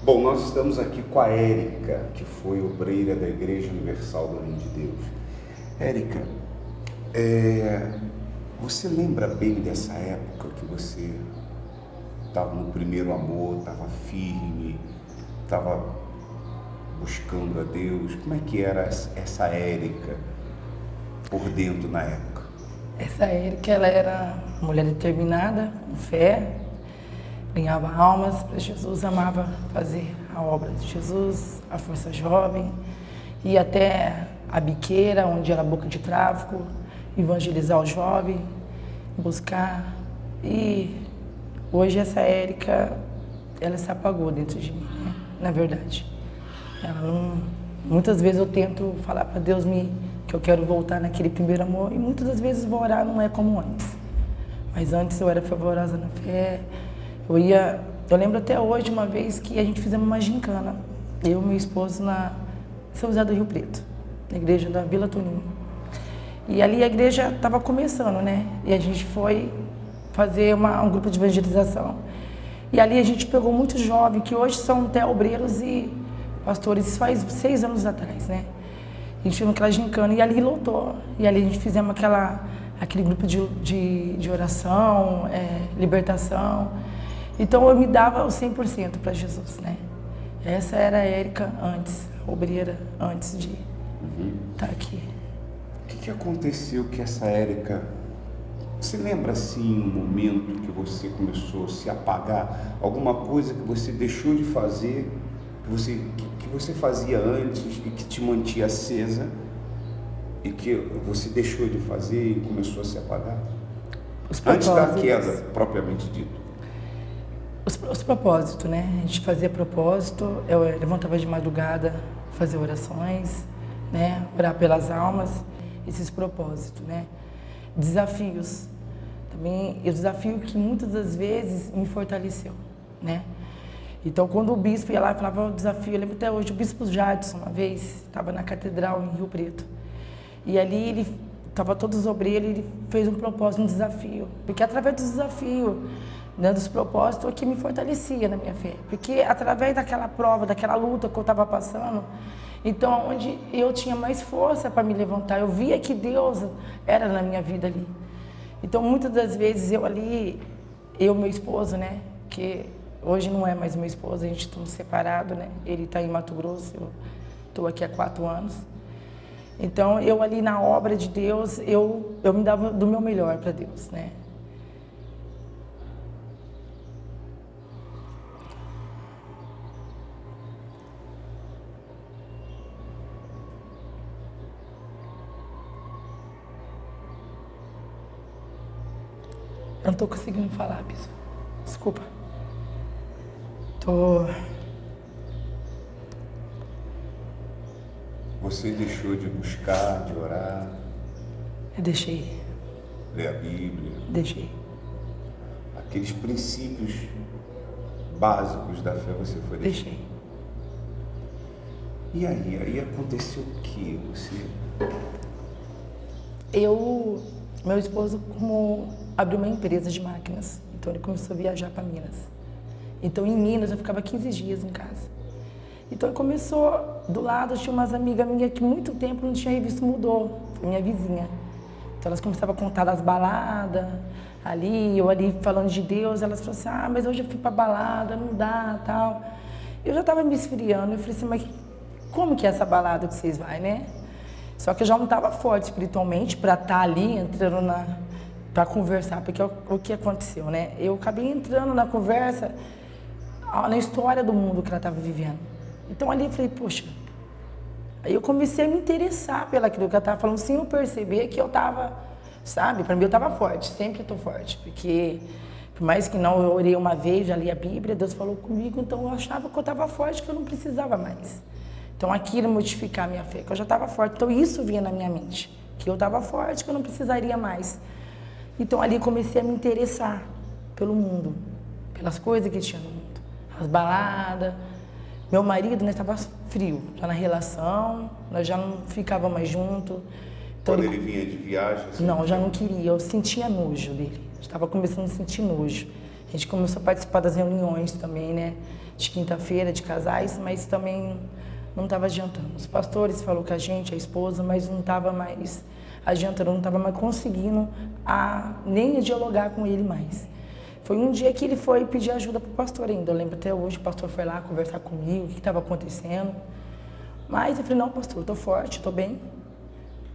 Bom, nós estamos aqui com a Érica, que foi obreira da Igreja Universal do Reino de Deus. Érica, você lembra bem dessa época que você estava no primeiro amor, estava firme, estava buscando a Deus? Como é que era essa Érica por dentro na época? Essa Érica, ela era uma mulher determinada, com fé, ganhava almas para Jesus, amava fazer a obra de Jesus, a Força Jovem, ia até a biqueira, onde era boca de tráfico, evangelizar o jovem, buscar. E hoje essa Érica, ela se apagou dentro de mim, né? Na verdade. Ela não, muitas vezes eu tento falar para Deus que eu quero voltar naquele primeiro amor, e muitas das vezes vou orar, não é como antes. Mas antes eu era fervorosa na fé. Eu lembro até hoje uma vez que a gente fizemos uma gincana, eu e meu esposo, na São José do Rio Preto, na igreja da Vila Toninho. E ali a igreja estava começando, né? E a gente foi fazer um grupo de evangelização. E ali a gente pegou muitos jovens, que hoje são até obreiros e pastores, isso faz 6 anos atrás, né? A gente fez aquela gincana e ali lotou. E ali a gente fizemos aquele grupo de oração, libertação. Então eu me dava o 100% para Jesus, né? Essa era a Érica antes, a obreira, antes de estar aqui. O que aconteceu que essa Érica... Você lembra, assim, um momento que você começou a se apagar? Alguma coisa que você deixou de fazer, que você fazia antes e que te mantinha acesa e que você deixou de fazer e começou a se apagar? Antes da queda, propriamente dito. Os propósitos, né? A gente fazia propósito, eu levantava de madrugada, fazia orações, né? Orar pelas almas, esses propósitos, né? Desafios, também, e o desafio que muitas das vezes me fortaleceu, né? Então, quando o bispo ia lá e falava o desafio, eu lembro até hoje, o bispo Jadson, uma vez, estava na catedral em Rio Preto, e ali ele estava todos os obreiros, ele fez um propósito, um desafio, porque através do desafio, né, dos propósitos, é que me fortalecia na minha fé, porque através daquela prova, daquela luta que eu estava passando, então onde eu tinha mais força para me levantar, eu via que Deus era na minha vida ali. Então muitas das vezes meu esposo, né, que hoje não é mais meu esposo, a gente está separado, né, ele está em Mato Grosso, eu estou aqui há 4 anos. Então eu ali na obra de Deus, eu me dava do meu melhor para Deus, né. Eu não estou conseguindo falar, bispo. Desculpa. Você deixou de buscar, de orar? Eu deixei. Ler a Bíblia? Deixei. Aqueles princípios básicos da fé você foi deixando? Deixei. E aí aconteceu o que? Meu esposo abriu uma empresa de máquinas, então ele começou a viajar para Minas. Então em Minas eu ficava 15 dias em casa. Então ele começou, do lado tinha umas amigas minhas que muito tempo não tinha visto, mudou, foi minha vizinha. Então elas começavam a contar das baladas, eu ali falando de Deus, elas falaram assim, mas hoje eu fui para balada, não dá, tal. Eu já estava me esfriando, eu falei assim, mas como que é essa balada que vocês vão, né? Só que eu já não estava forte espiritualmente para estar ali entrando para conversar, porque o que aconteceu, né? Eu acabei entrando na conversa, na história do mundo que ela estava vivendo. Então ali eu falei, poxa, aí eu comecei a me interessar pelaquilo que ela estava falando, sem eu perceber que eu estava, sabe? Para mim eu estava forte, sempre estou forte, porque por mais que não, eu orei uma vez, já li a Bíblia, Deus falou comigo, então eu achava que eu estava forte, que eu não precisava mais. Então aquilo modificar a minha fé, que eu já estava forte. Então isso vinha na minha mente, que eu estava forte, que eu não precisaria mais. Então ali comecei a me interessar pelo mundo, pelas coisas que tinha no mundo. As baladas. Meu marido, né, estava frio, já na relação, nós já não ficava mais junto. Então, quando ele vinha de viagem? Não, eu já não queria, eu sentia nojo dele. Estava começando a sentir nojo. A gente começou a participar das reuniões também, né? De quinta-feira, de casais, mas também não estava adiantando. Os pastores falaram com a gente, a esposa, mas não estava mais adiantando, não estava mais conseguindo nem dialogar com ele mais. Foi um dia que ele foi pedir ajuda para o pastor ainda. Eu lembro até hoje, o pastor foi lá conversar comigo, o que estava acontecendo. Mas eu falei, não, pastor, eu estou forte, estou bem.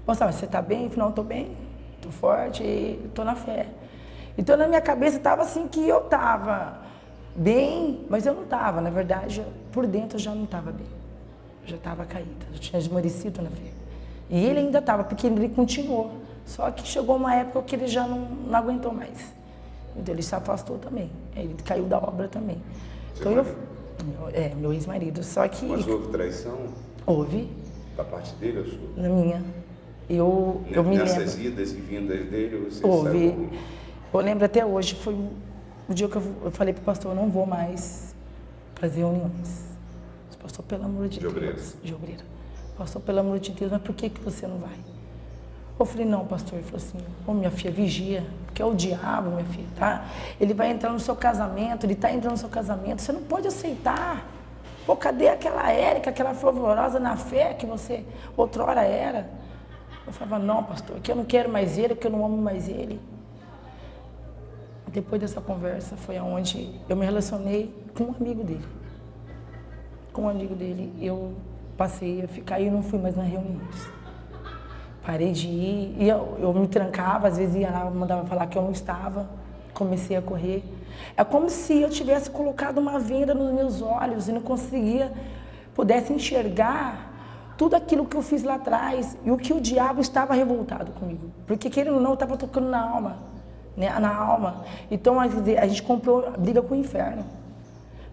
Pastor, mas você está bem? Eu falei, não, estou bem, estou forte, estou na fé. Então, na minha cabeça, estava assim que eu estava bem, mas eu não estava. Na verdade, por dentro eu já não estava bem. Eu já estava caída, eu tinha esmorecido na fé. E ele ainda estava, porque ele continuou. Só que chegou uma época que ele já não aguentou mais. Então, ele se afastou também. Ele caiu da obra também. Então, meu ex-marido. Só que... Mas houve traição? Houve. Da parte dele ou sua? Na minha. Eu me lembro. Nessas idas e vindas dele, você houve. saiu? Eu lembro até hoje, foi o dia que eu falei para o pastor, eu não vou mais para as reuniões. Pastor, pelo amor de Deus. De obreira. Pastor, pelo amor de Deus, mas por que você não vai? Eu falei, não, pastor. Ele falou assim, minha filha, vigia, porque é o diabo, minha filha, tá? Ele vai entrar no seu casamento, ele está entrando no seu casamento, você não pode aceitar. Pô, cadê aquela Érica, aquela fervorosa na fé que você outrora era? Eu falava, não, pastor, que eu não quero mais ele, que eu não amo mais ele. Depois dessa conversa foi onde eu me relacionei com um amigo dele. Com um amigo dele, eu passei a ficar e eu não fui mais nas reuniões. Parei de ir, e eu me trancava, às vezes ia lá, mandava falar que eu não estava, comecei a correr. É como se eu tivesse colocado uma venda nos meus olhos e não pudesse enxergar tudo aquilo que eu fiz lá atrás e o que o diabo estava revoltado comigo. Porque, querendo ou não, eu estava tocando na alma, né? Na alma. Então, a gente comprou briga com o inferno.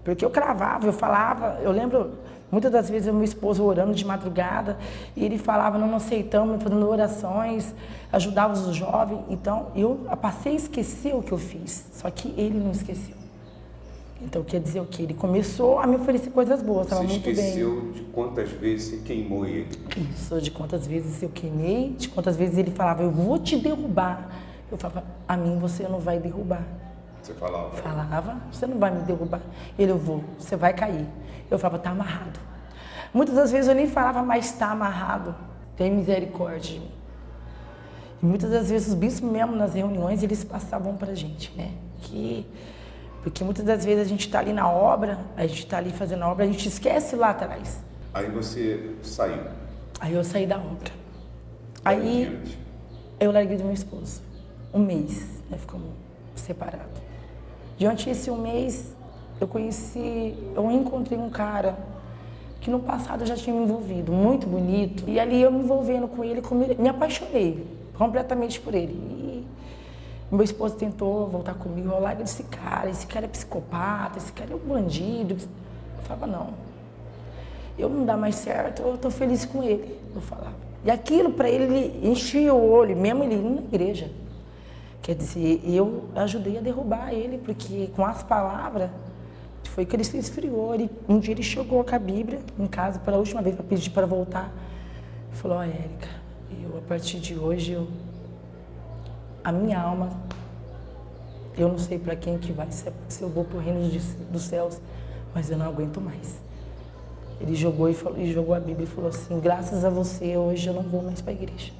Porque eu cravava, eu falava, eu lembro, muitas das vezes, meu esposo orando de madrugada, e ele falava, não aceitamos, fazendo orações, ajudava os jovens. Então, eu passei a esquecer o que eu fiz, só que ele não esqueceu. Então, quer dizer o quê? Ele começou a me oferecer coisas boas, estava muito bem. Você esqueceu de quantas vezes você queimou ele? Isso, de quantas vezes eu queimei, de quantas vezes ele falava, eu vou te derrubar. Eu falava, a mim você não vai derrubar. Você falava? Falava, você não vai me derrubar. Ele, eu vou, você vai cair. Eu falava, tá amarrado. Muitas das vezes eu nem falava, mas tá amarrado. Tem misericórdia de mim. E muitas das vezes os bispos mesmo nas reuniões, eles passavam pra gente, né? Porque muitas das vezes a gente está ali na obra, a gente está ali fazendo a obra, a gente esquece lá atrás. Aí você saiu? Aí eu saí da obra. Aí eu larguei do meu esposo. Um mês, né? Ficamos separados. Diante desse um mês, eu encontrei um cara que no passado eu já tinha me envolvido, muito bonito. E ali eu me envolvendo com ele, me apaixonei completamente por ele. E meu esposo tentou voltar comigo, eu largo desse cara é psicopata, esse cara é um bandido. Eu falava, não, eu não dá mais certo, eu tô feliz com ele, eu falava. E aquilo para ele enchia o olho, mesmo ele indo na igreja. Quer dizer, eu ajudei a derrubar ele, porque com as palavras, foi que ele se esfriou. Um dia ele chegou com a Bíblia em casa, pela última vez, para pedir para voltar. Falou, Érica, a partir de hoje, a minha alma, eu não sei para quem que vai, se eu vou para o reino dos céus, mas eu não aguento mais. Ele jogou a Bíblia e falou assim, graças a você, hoje eu não vou mais para a igreja.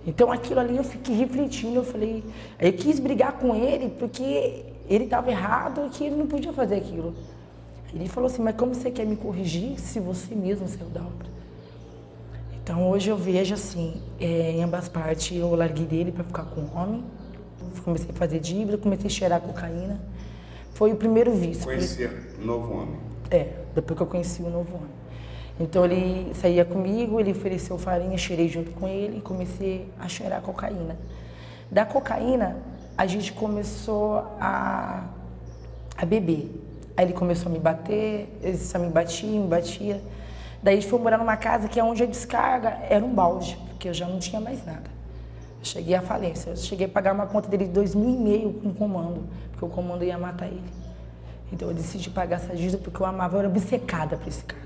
Então aquilo ali eu fiquei refletindo, eu falei, eu quis brigar com ele porque ele estava errado e que ele não podia fazer aquilo. Ele falou assim, mas como você quer me corrigir se você mesmo saiu da obra? Então hoje eu vejo assim, em ambas partes, eu larguei dele para ficar com o homem, comecei a fazer dívida, comecei a cheirar cocaína. Foi o primeiro vício. Conhecer um novo homem? Depois que eu conheci o novo homem. Então ele saía comigo, ele ofereceu farinha, cheirei junto com ele e comecei a cheirar cocaína. Da cocaína, a gente começou a beber. Aí ele começou a me bater, ele só me batia. Daí a gente foi morar numa casa que onde a descarga era um balde, porque eu já não tinha mais nada. Eu cheguei à falência, eu cheguei a pagar uma conta dele de 2.500 com o comando, porque o comando ia matar ele. Então eu decidi pagar essa dívida porque eu amava, eu era obcecada por esse cara.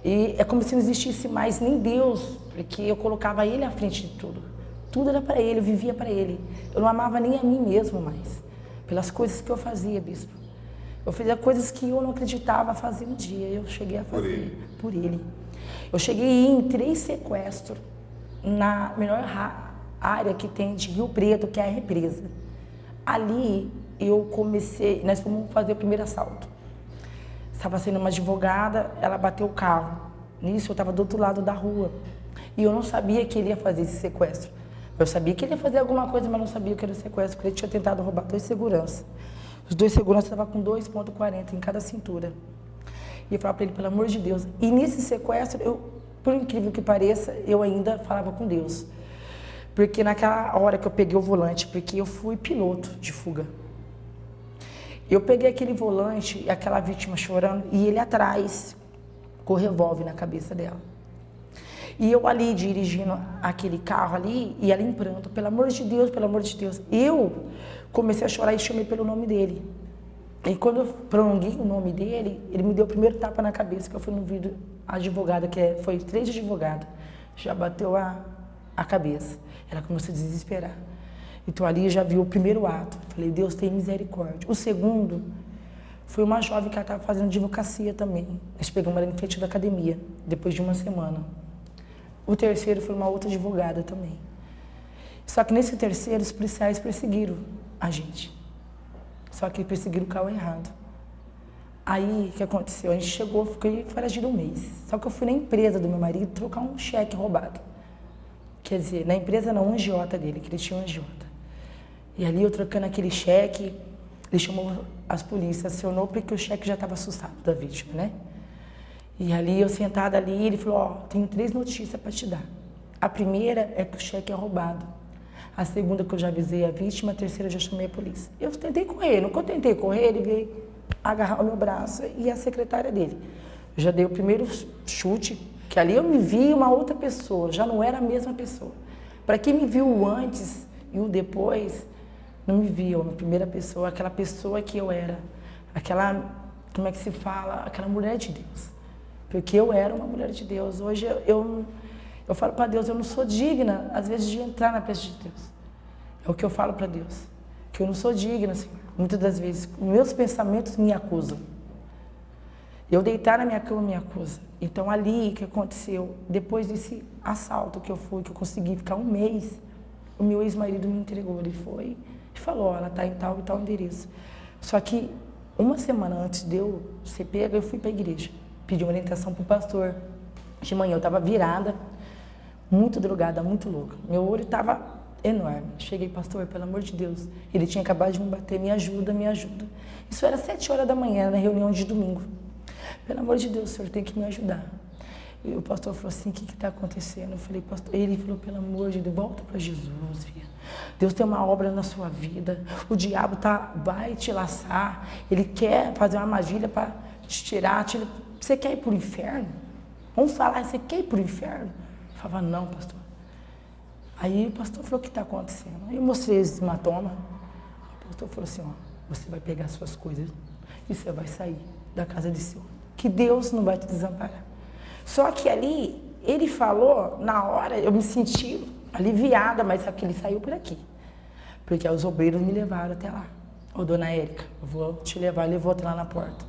E é como se não existisse mais nem Deus, porque eu colocava ele à frente de tudo. Tudo era para ele, eu vivia para ele. Eu não amava nem a mim mesmo mais. pelas coisas que eu fazia, bispo. Eu fazia coisas que eu não acreditava fazer um dia, eu cheguei a fazer por ele. Eu cheguei em 3 sequestros na melhor área que tem de Rio Preto, que é a represa. Ali eu comecei, nós fomos fazer o primeiro assalto. Estava sendo uma advogada, ela bateu o carro. Nisso eu estava do outro lado da rua. E eu não sabia que ele ia fazer esse sequestro. Eu sabia que ele ia fazer alguma coisa, mas não sabia que era sequestro, porque ele tinha tentado roubar 2 seguranças. Os 2 seguranças estavam com 2,40 em cada cintura. E eu falava para ele, pelo amor de Deus. E nesse sequestro, por incrível que pareça, eu ainda falava com Deus. Porque naquela hora que eu peguei o volante, porque eu fui piloto de fuga. Eu peguei aquele volante, aquela vítima chorando, e ele atrás, com o revólver na cabeça dela. E eu ali, dirigindo aquele carro ali, e ela em pranto, pelo amor de Deus, pelo amor de Deus. Eu comecei a chorar e chamei pelo nome dele. E quando eu prolonguei o nome dele, ele me deu o primeiro tapa na cabeça, que eu fui no vídeo, a advogada, foi 3 advogados, já bateu a cabeça. Ela começou a desesperar. Então ali eu já vi o primeiro ato. Falei, Deus tem misericórdia. O segundo foi uma jovem que ela estava fazendo advocacia também. Nós pegamos ela em frente da academia, depois de uma semana. O terceiro foi uma outra advogada também. Só que nesse terceiro, os policiais perseguiram a gente. Só que perseguiram o carro errado. Aí, o que aconteceu? A gente chegou, fiquei foragido um mês. Só que eu fui na empresa do meu marido trocar um cheque roubado. Quer dizer, na empresa não, um agiota dele, que ele tinha um agiota. E ali eu trocando aquele cheque, ele chamou as polícias, acionou porque o cheque já estava assustado da vítima, né? E ali eu sentada ali, ele falou, ó, tenho 3 notícias para te dar. A primeira é que o cheque é roubado. A segunda que eu já avisei a vítima, a terceira eu já chamei a polícia. Eu tentei correr, no que eu tentei correr, ele veio agarrar o meu braço e a secretária dele. Eu já dei o primeiro chute, que ali eu me vi uma outra pessoa, já não era a mesma pessoa. Para quem me viu o antes e o depois, não me via uma primeira pessoa, aquela pessoa que eu era, aquela, como é que se fala, aquela mulher de Deus. Porque eu era uma mulher de Deus. Hoje eu falo para Deus, eu não sou digna, às vezes, de entrar na presença de Deus. É o que eu falo para Deus, que eu não sou digna, Senhor. Muitas das vezes, meus pensamentos me acusam. Eu deitar na minha cama me acusa. Então, ali, o que aconteceu? Depois desse assalto que eu fui, que eu consegui ficar um mês, o meu ex-marido me entregou. Ele foi e falou, ela está em tal e tal endereço. Só que, uma semana antes de eu ser pega, eu fui para a igreja. Pedi uma orientação para o pastor. De manhã eu estava virada, muito drogada, muito louca. Meu olho estava enorme. Cheguei, pastor, pelo amor de Deus. Ele tinha acabado de me bater, me ajuda, me ajuda. Isso era 7 horas da manhã, na reunião de domingo. Pelo amor de Deus, o senhor tem que me ajudar. E o pastor falou assim, o que está acontecendo? Eu falei, pastor, ele falou, pelo amor de Deus, volta para Jesus, filha. Deus tem uma obra na sua vida. O diabo vai te laçar. Ele quer fazer uma armadilha para te tirar. Você quer ir para o inferno? Vamos falar, você quer ir para o inferno? Eu falava, não, pastor. Aí o pastor falou, o que está acontecendo? Aí eu mostrei esse hematoma. O pastor falou assim, ó, você vai pegar suas coisas e você vai sair da casa de Senhor. Que Deus não vai te desamparar. Só que ali, ele falou, na hora, eu me senti aliviada, mas só que ele saiu por aqui. Porque os obreiros me levaram até lá. Ô, dona Érica, eu vou te levar, ele levou até lá na porta.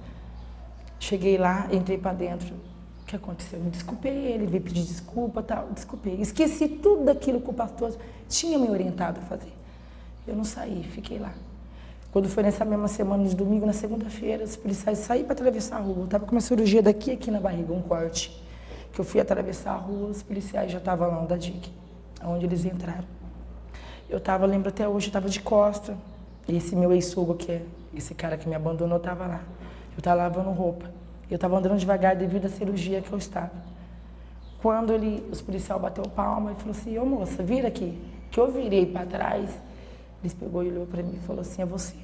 Cheguei lá, entrei para dentro. O que aconteceu? Me desculpei, ele veio pedir desculpa, tal, desculpei. Esqueci tudo daquilo que o pastor tinha me orientado a fazer. Eu não saí, fiquei lá. Quando foi nessa mesma semana de domingo, na segunda-feira, os policiais saíram para atravessar a rua. Eu estava com uma cirurgia daqui aqui na barriga, um corte. Que eu fui atravessar a rua, os policiais já estavam lá, da DIC, onde eles entraram. Eu estava, lembro até hoje, eu estava de costa. E esse meu ex-sogro, que é esse cara que me abandonou, estava lá. Eu estava lavando roupa. Eu estava andando devagar devido à cirurgia que eu estava. Quando os policiais bateu palma e falou assim, ô moça, vira aqui. Que eu virei para trás, eles pegou e olhou para mim e falou assim, é você. Eu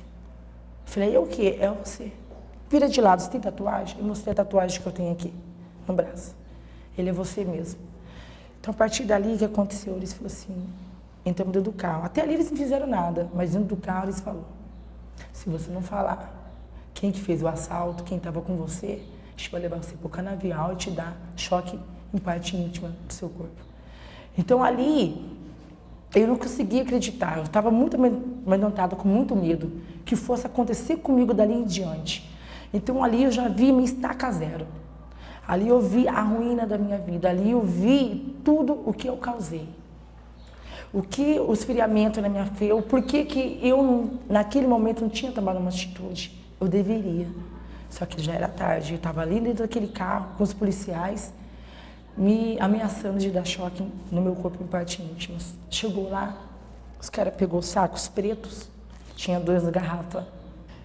falei, é o quê? É você. Vira de lado, você tem tatuagem? Eu mostrei a tatuagem que eu tenho aqui, no braço. Ele é você mesmo. Então, a partir dali, o que aconteceu? Eles falaram assim, entramos dentro do carro. Até ali eles não fizeram nada, mas dentro do carro eles falaram, se você não falar quem que fez o assalto, quem estava com você, a gente vai levar você para o canavial e te dar choque em parte íntima do seu corpo. Então, ali, Eu não conseguia acreditar, eu estava muito amedrontada, com muito medo que fosse acontecer comigo dali em diante. Então ali eu já vi minha estaca zero. Ali eu vi a ruína da minha vida, ali eu vi tudo o que eu causei. O que os feriamentos na minha fé, o porquê que eu naquele momento não tinha tomado uma atitude. Eu deveria. Só que já era tarde, eu estava ali dentro daquele carro com os policiais, me ameaçando de dar choque no meu corpo em partes íntimas. Chegou lá, os caras pegou sacos pretos, tinha 2 garrafas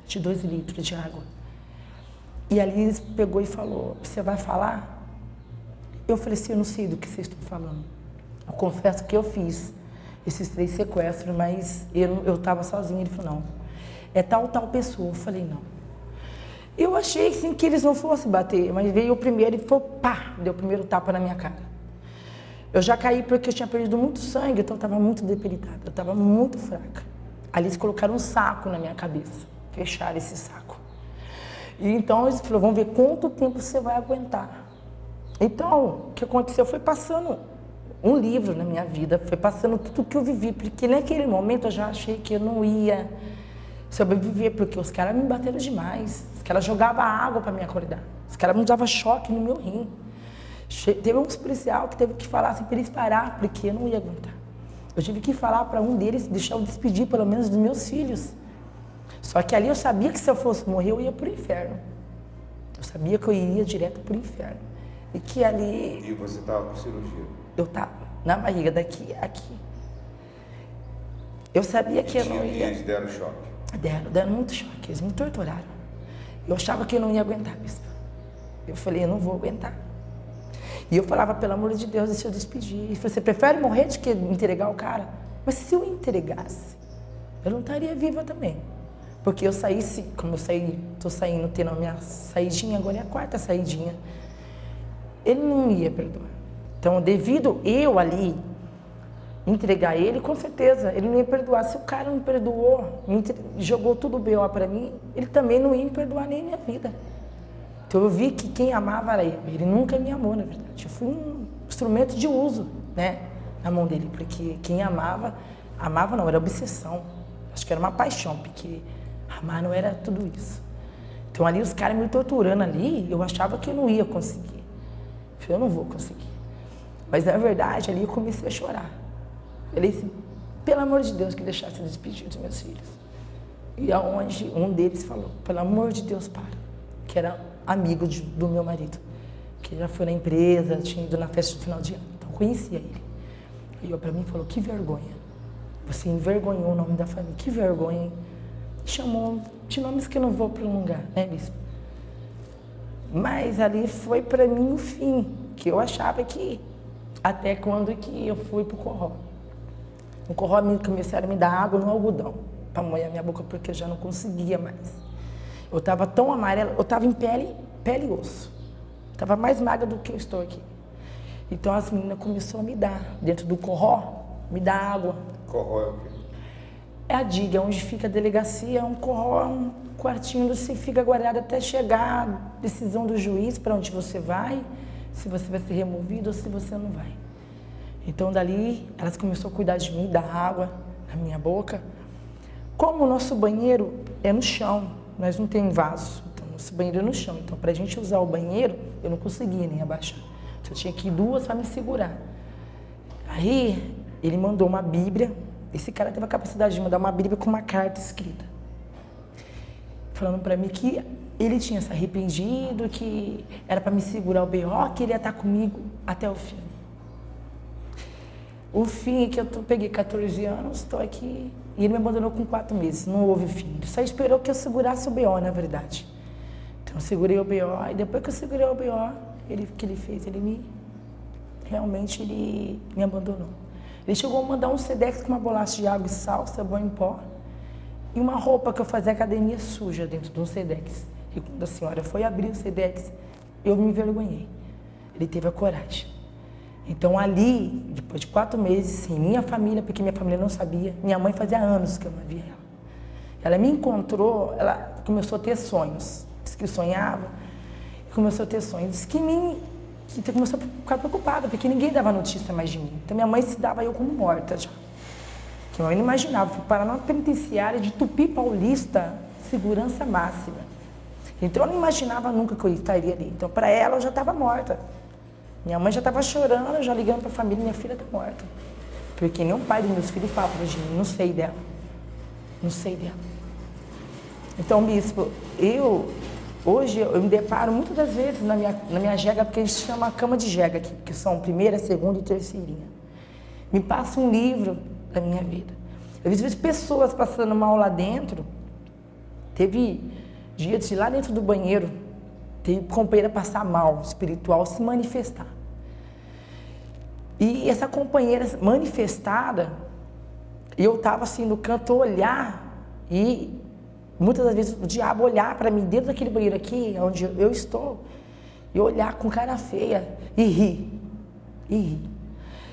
de 2 litros de água. E ali eles pegou e falou, você vai falar? Eu falei assim, eu não sei do que vocês estão falando. Eu confesso que eu fiz esses 3 sequestros, mas eu estava sozinha. Ele falou, não, é tal pessoa. Eu falei, não. Eu achei assim, que eles não fossem bater, mas veio o primeiro e foi, pá, deu o primeiro tapa na minha cara. Eu já caí porque eu tinha perdido muito sangue, então eu estava muito debilitada, eu estava muito fraca. Ali eles colocaram um saco na minha cabeça, fecharam esse saco. E então eles falaram, vamos ver quanto tempo você vai aguentar. Então, o que aconteceu foi passando um livro na minha vida, foi passando tudo que eu vivi, porque naquele momento eu já achei que eu não ia sobreviver, porque os caras me bateram demais, os caras jogavam água para me acordar, os caras me davam choque no meu rim. Teve um policial que teve que falar assim para eles parar, porque eu não ia aguentar. Eu tive que falar para um deles, deixar eu despedir pelo menos dos meus filhos. Só que ali eu sabia que se eu fosse morrer, eu ia para o inferno. Eu sabia que eu iria direto para o inferno. E que ali... E você estava com cirurgia? Eu estava na barriga, daqui a aqui. Eu sabia que eu não ia... Eles deram choque? Deram muito choque, eles me torturaram. Eu achava que eu não ia aguentar, bispo. Eu falei, eu não vou aguentar. E eu falava, pelo amor de Deus, deixa eu despedir. Ele falou, você prefere morrer do que entregar o cara? Mas se eu entregasse, eu não estaria viva também. Porque eu saísse, como eu estou saindo, tendo a minha saidinha, agora é a 4ª saidinha. Ele não ia perdoar. Então, devido eu ali entregar ele, com certeza, ele não ia perdoar. Se o cara não perdoou, jogou tudo o B.O. para mim, ele também não ia me perdoar nem minha vida. Então eu vi que quem amava era ele nunca me amou, na verdade. Eu fui um instrumento de uso, né, na mão dele, porque quem amava não, era obsessão. Acho que era uma paixão, porque amar não era tudo isso. Então ali os caras me torturando ali, eu achava que eu não ia conseguir. Eu falei, eu não vou conseguir. Mas na verdade ali eu comecei a chorar. Falei assim, pelo amor de Deus, que deixasse de despedir dos meus filhos. E aonde um deles falou, pelo amor de Deus, para. Que era amigo do meu marido, que já foi na empresa, tinha ido na festa de final de ano, então eu conhecia ele. E olhou para mim e falou, que vergonha, você envergonhou o nome da família, que vergonha, hein? Chamou de nomes que eu não vou prolongar, né, bispo? Mas ali foi para mim o fim, que eu achava que, até quando que eu fui pro Corró. No Corró começaram a me dar água no algodão, para molhar minha boca, porque eu já não conseguia mais. Eu estava tão amarela, eu estava em pele e osso. Estava mais magra do que eu estou aqui. Então as meninas começaram a me dar, dentro do Corró, me dar água. Corró é o quê? É a diga, onde fica a delegacia, um Corró, um quartinho onde você fica guardado até chegar a decisão do juiz para onde você vai, se você vai ser removido ou se você não vai. Então dali, elas começaram a cuidar de mim, dar água na minha boca. Como o nosso banheiro é no chão, nós não temos vaso, então nosso banheiro é no chão. Então, para a gente usar o banheiro, eu não conseguia nem abaixar. Então, eu tinha que ir 2 para me segurar. Aí, ele mandou uma Bíblia. Esse cara teve a capacidade de mandar uma Bíblia com uma carta escrita. Falando para mim que ele tinha se arrependido, que era para me segurar o B.O., que ele ia estar comigo até o fim. O fim é que eu peguei 14 anos, estou aqui, e ele me abandonou com 4 meses, não houve fim. Ele só esperou que eu segurasse o B.O., na verdade. Então eu segurei o B.O., e depois que eu segurei o B.O., o que ele fez? Realmente ele me abandonou. Ele chegou a mandar um Sedex com uma bolacha de água e sal, sabão em pó, e uma roupa que eu fazia academia suja dentro de um Sedex. E quando a senhora foi abrir o Sedex, eu me envergonhei. Ele teve a coragem. Então ali, depois de 4 meses, sem minha família, porque minha família não sabia, minha mãe fazia anos que eu não via ela. Ela me encontrou, ela começou a ter sonhos, disse que sonhava, começou a ter sonhos, disse que começou a ficar preocupada, porque ninguém dava notícia mais de mim. Então minha mãe se dava eu como morta já. Eu não imaginava, fui parar numa penitenciária de Tupi Paulista, segurança máxima. Então eu não imaginava nunca que eu estaria ali. Então para ela eu já estava morta. Minha mãe já estava chorando, já ligando para a família, minha filha está morta. Porque nem o pai dos meus filhos fala para mim, não sei dela. Não sei dela. Então, bispo, hoje eu me deparo muitas das vezes na minha jega, porque a gente chama cama de jega aqui, que são primeira, segunda e terceirinha. Me passa um livro da minha vida. Eu vejo pessoas passando mal lá dentro. Teve dias de lá dentro do banheiro, teve companheira passar mal, espiritual, se manifestar. E essa companheira manifestada, eu estava assim no canto olhar e muitas das vezes o diabo olhar para mim dentro daquele banheiro aqui, onde eu estou, e olhar com cara feia e rir.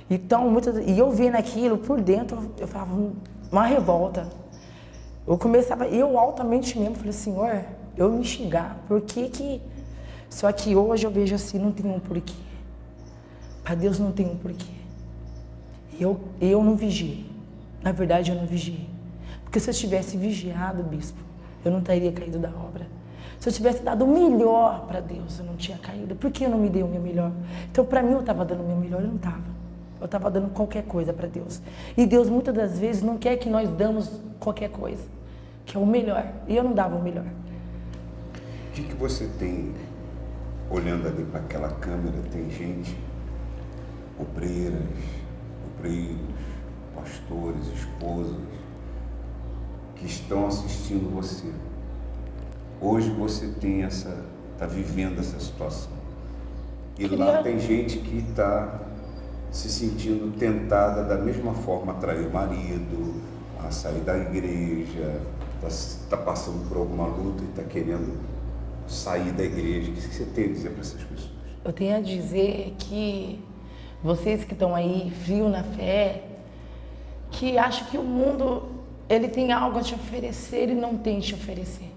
Então, e eu vendo aquilo por dentro, eu falava uma revolta. Eu altamente mesmo, falei, Senhor, eu me xingar, por que que... Só que hoje eu vejo assim, não tem um porquê. Para Deus não tem um porquê. Eu não vigiei. Na verdade, eu não vigiei. Porque se eu tivesse vigiado, bispo, eu não teria caído da obra. Se eu tivesse dado o melhor para Deus, eu não tinha caído. Por que eu não me dei o meu melhor? Então, para mim, eu estava dando o meu melhor, eu não estava. Eu estava dando qualquer coisa para Deus. E Deus, muitas das vezes, não quer que nós damos qualquer coisa, que é o melhor. E eu não dava o melhor. O que você tem, olhando ali para aquela câmera, tem gente, obreiros, pastores, esposas, que estão assistindo você. Hoje você tem está vivendo essa situação. E lá tem gente que está se sentindo tentada da mesma forma a trair o marido, a sair da igreja, está passando por alguma luta e está querendo sair da igreja. O que você tem a dizer para essas pessoas? Eu tenho a dizer que vocês que estão aí, frio na fé, que acham que o mundo ele tem algo a te oferecer e não tem a te oferecer.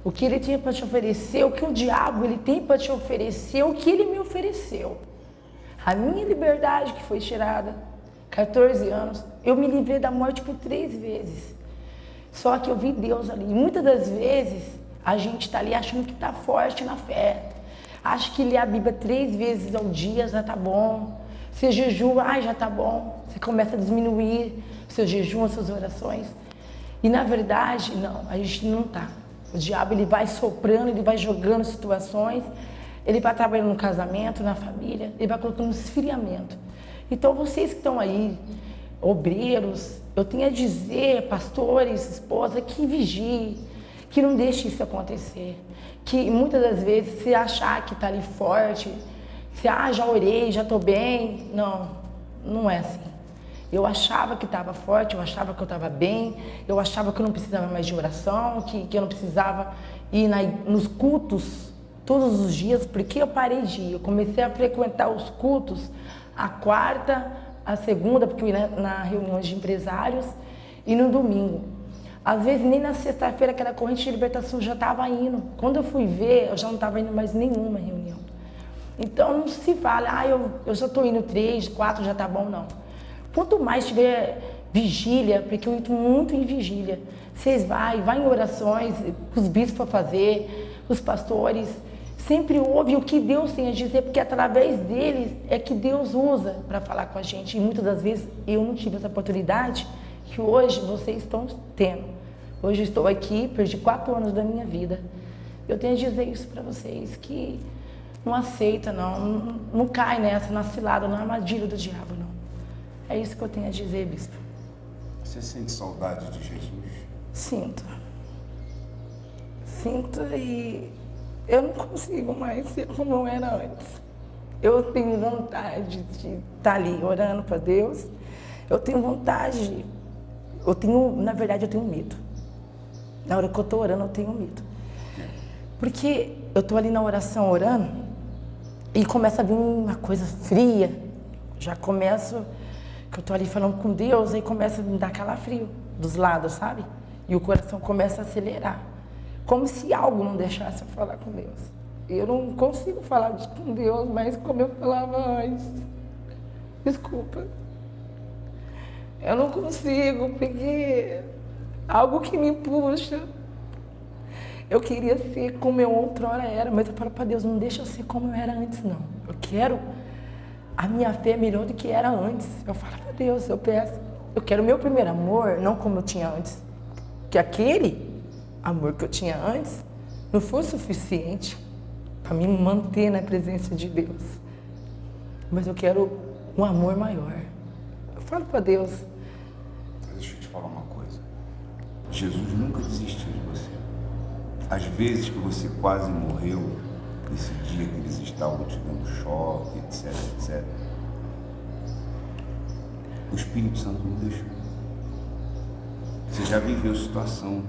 O que ele tinha para te oferecer, o que o diabo ele tem para te oferecer, o que ele me ofereceu. A minha liberdade que foi tirada, 14 anos, eu me livrei da morte por 3 vezes. Só que eu vi Deus ali. E muitas das vezes a gente está ali achando que está forte na fé. Acha que ler a Bíblia 3 vezes ao dia já está bom. Você jejua, já está bom. Você começa a diminuir o seu jejum, as suas orações. E na verdade, não, a gente não está. O diabo ele vai soprando, ele vai jogando situações. Ele vai trabalhando no casamento, na família, ele vai colocando esfriamento. Então, vocês que estão aí, obreiros, eu tenho a dizer, pastores, esposa, que vigiem, que não deixe isso acontecer. Que muitas das vezes, se achar que está ali forte, se já orei, já estou bem, não é assim. Eu achava que estava forte, eu achava que eu estava bem, eu achava que eu não precisava mais de oração, que eu não precisava ir nos cultos todos os dias, porque eu parei de ir. Eu comecei a frequentar os cultos a quarta, a segunda, porque eu ia na reuniões de empresários, e no domingo. Às vezes nem na sexta-feira, aquela corrente de libertação já estava indo. Quando eu fui ver, eu já não estava indo mais nenhuma reunião. Então não se fala, eu já estou indo 3, 4, já está bom, não. Quanto mais tiver vigília, porque eu entro muito em vigília, vocês vai em orações, os bispos para fazer, os pastores, sempre ouve o que Deus tem a dizer, porque através deles é que Deus usa para falar com a gente. E muitas das vezes eu não tive essa oportunidade que hoje vocês estão tendo. Hoje eu estou aqui, perdi 4 anos da minha vida. Eu tenho a dizer isso para vocês, que não aceita, não cai nessa, na cilada, na armadilha do diabo, não. É isso que eu tenho a dizer, bispo. Você sente saudade de Jesus? Sinto. Sinto e eu não consigo mais ser como eu era antes. Eu tenho vontade de estar ali orando para Deus. Eu tenho vontade, na verdade, eu tenho medo. Na hora que eu estou orando, eu tenho medo. Porque eu estou ali na oração orando e começa a vir uma coisa fria. Já começo, que eu estou ali falando com Deus, aí começa a me dar calafrio dos lados, sabe? E o coração começa a acelerar. Como se algo não deixasse eu falar com Deus. Eu não consigo falar com Deus, mas como eu falava antes. Desculpa. Eu não consigo, porque algo que me puxa. Eu queria ser como eu outrora era, mas eu falo para Deus, não deixa eu ser como eu era antes, não. Eu quero a minha fé melhor do que era antes. Eu falo para Deus, eu peço. Eu quero o meu primeiro amor, não como eu tinha antes. Que aquele amor que eu tinha antes não foi suficiente para me manter na presença de Deus. Mas eu quero um amor maior. Eu falo para Deus. Deixa eu te falar uma coisa. Jesus nunca desistiu de você. Às vezes que você quase morreu, nesse dia que eles estavam te dando choque, etc, etc. O Espírito Santo não deixou. Você já viveu situação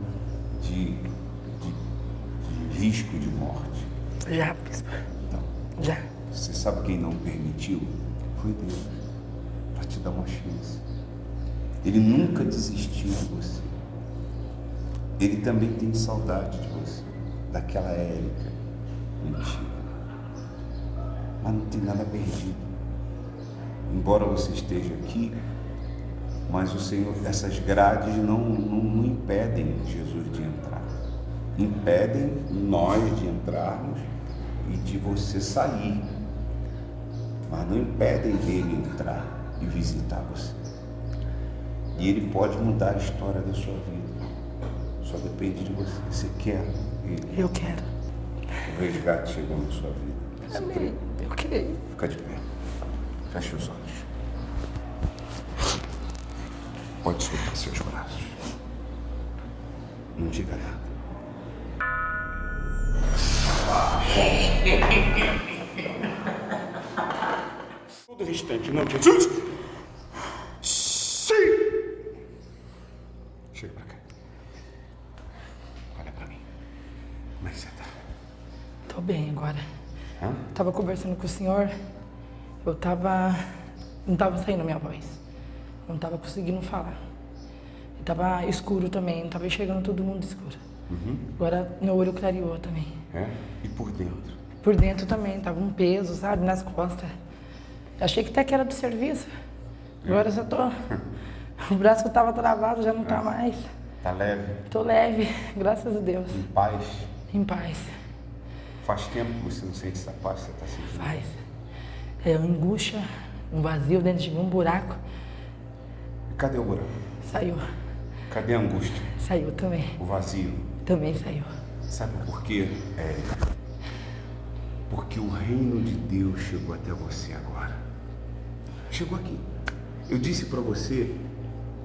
de risco de morte? Já, bispo. Então, Já. você sabe quem não permitiu? Foi Deus, para te dar uma chance. Ele nunca desistiu de você. Ele também tem saudade de você, daquela Érica antiga. Mas não tem nada perdido. Embora você esteja aqui, mas o Senhor, essas grades não impedem Jesus de entrar. Impedem nós de entrarmos e de você sair. Mas não impedem dele entrar e visitar você. E ele pode mudar a história da sua vida. Só depende de você. Você quer ele? Eu quero. O resgate chegou na sua vida. Você crê? Amém. Eu creio. Fica de pé. Feche os olhos. Pode soltar seus braços. Não diga nada. Todo restante, não, Jesus! Sim! Chega pra cá. Olha pra mim. Como é que você tá? Tô bem agora. Hã? Tava conversando com o senhor, não tava saindo a minha voz. Não tava conseguindo falar. E tava escuro também, não tava enxergando todo mundo escuro. Agora meu olho clareou também. É? E por dentro? Por dentro também, tava um peso, sabe, nas costas. Achei que até que era do serviço. Agora eu só tô... O braço que tava travado já não tá mais. Tá leve? Tô leve, graças a Deus. Em paz? Em paz. Faz tempo que você não sente essa paz que você tá sentindo? Faz. É uma angústia, um vazio dentro de mim, um buraco. E cadê o buraco? Saiu. Cadê a angústia? Saiu também. O vazio? Também saiu. Sabe por quê, Érica? Porque o reino de Deus chegou até você agora. Chegou aqui. Eu disse para você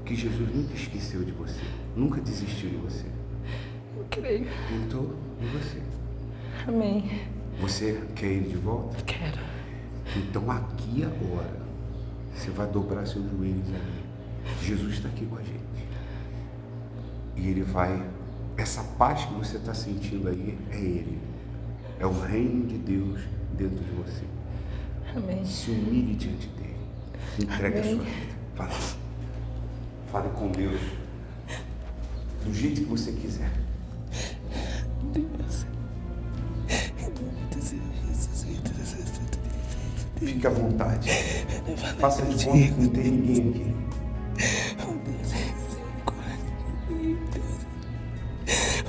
que Jesus nunca esqueceu de você. Nunca desistiu de você. Eu creio. Entrou em você. Amém. Você quer ele de volta? Quero. Então aqui agora, você vai dobrar seus joelhos ali. Jesus está aqui com a gente. E ele vai... Essa paz que você está sentindo aí é ele. É o reino de Deus dentro de você. Amém. Se humilhe diante dele. Entregue a sua vida. Fale. Fale com Deus. Do jeito que você quiser. Deus. Fique à vontade. Faça de conta que não tem ninguém aqui.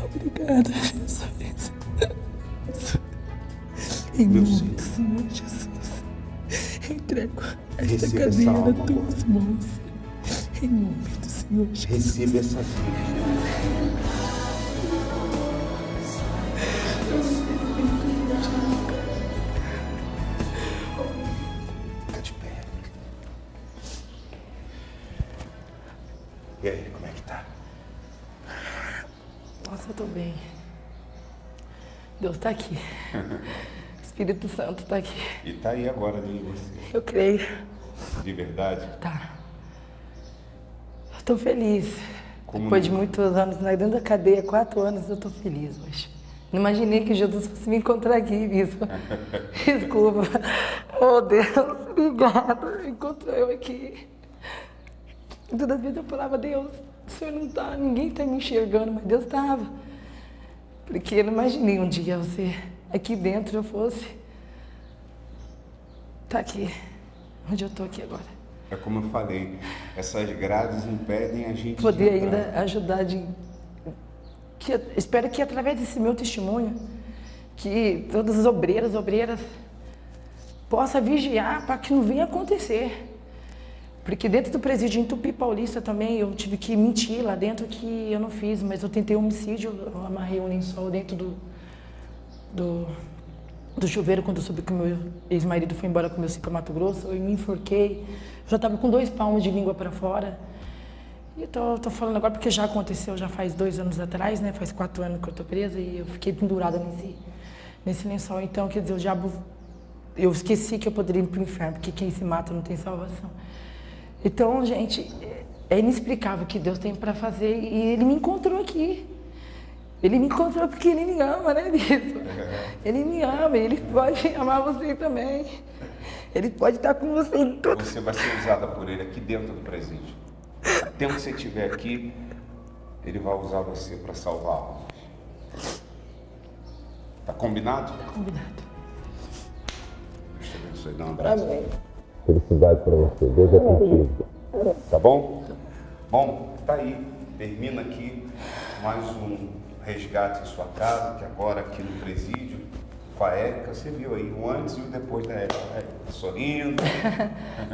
Obrigada, Jesus. Em Meu nome Senhor. do Senhor Jesus, entrego esta Receba essa cadeira alma nas tuas mãos. Em nome do Senhor Jesus. Receba essa vida. Fica de pé. E aí, como é que tá? Nossa, eu tô bem. Deus tá aqui. Espírito Santo tá aqui. E tá aí agora dentro de você. Eu creio. De verdade. Tá. Eu tô feliz. Como Depois de nunca. muitos anos dentro da cadeia, 4 anos, eu tô feliz hoje. Não imaginei que Jesus fosse me encontrar aqui, bispo. Desculpa. Oh, Deus, obrigada. Encontrou eu aqui. E toda vez eu falava, Deus, o Senhor não tá, ninguém tá me enxergando, mas Deus tava. Porque eu não imaginei um dia você aqui dentro eu fosse. Tá aqui, onde eu tô aqui agora. É como eu falei, essas grades impedem a gente poder de entrar. ainda ajudar espero que através desse meu testemunho, que todas as obreiras possam vigiar para que não venha acontecer. Porque dentro do presídio em Tupi Paulista também eu tive que mentir lá dentro que eu não fiz, mas eu tentei homicídio, eu amarrei um lençol dentro do chuveiro quando eu soube que o meu ex-marido foi embora com o meu para Mato Grosso, eu me enforquei, eu já estava com 2 palmos de língua para fora. E tô falando agora porque já aconteceu, já faz 2 anos atrás, né? Faz 4 anos que eu tô presa e eu fiquei pendurada nesse lençol. Então, quer dizer, o diabo, eu esqueci que eu poderia ir pro inferno, porque quem se mata não tem salvação. Então, gente, é inexplicável o que Deus tem para fazer e Ele me encontrou aqui. Ele me encontrou porque Ele me ama, né, Bispo? Ele me ama, Ele pode amar você também. Ele pode estar com você em todo. Você vai ser usada por Ele aqui dentro do presídio. O tempo que você estiver aqui, Ele vai usar você para salvar almas. Tá combinado? Tá combinado. Deus te abençoe. Dá um abraço. Amém. Felicidade para você. Deus é contigo. Tá bom? Bom, tá aí. Termina aqui mais um resgate em sua casa, que agora aqui no presídio, com a Érica. Você viu aí o antes e o depois da Érica. Sorrindo.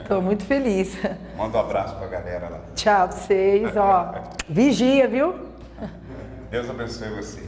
Tô muito feliz. Manda um abraço pra galera lá. Tchau pra vocês, ó. Vigia, viu? Deus abençoe vocês.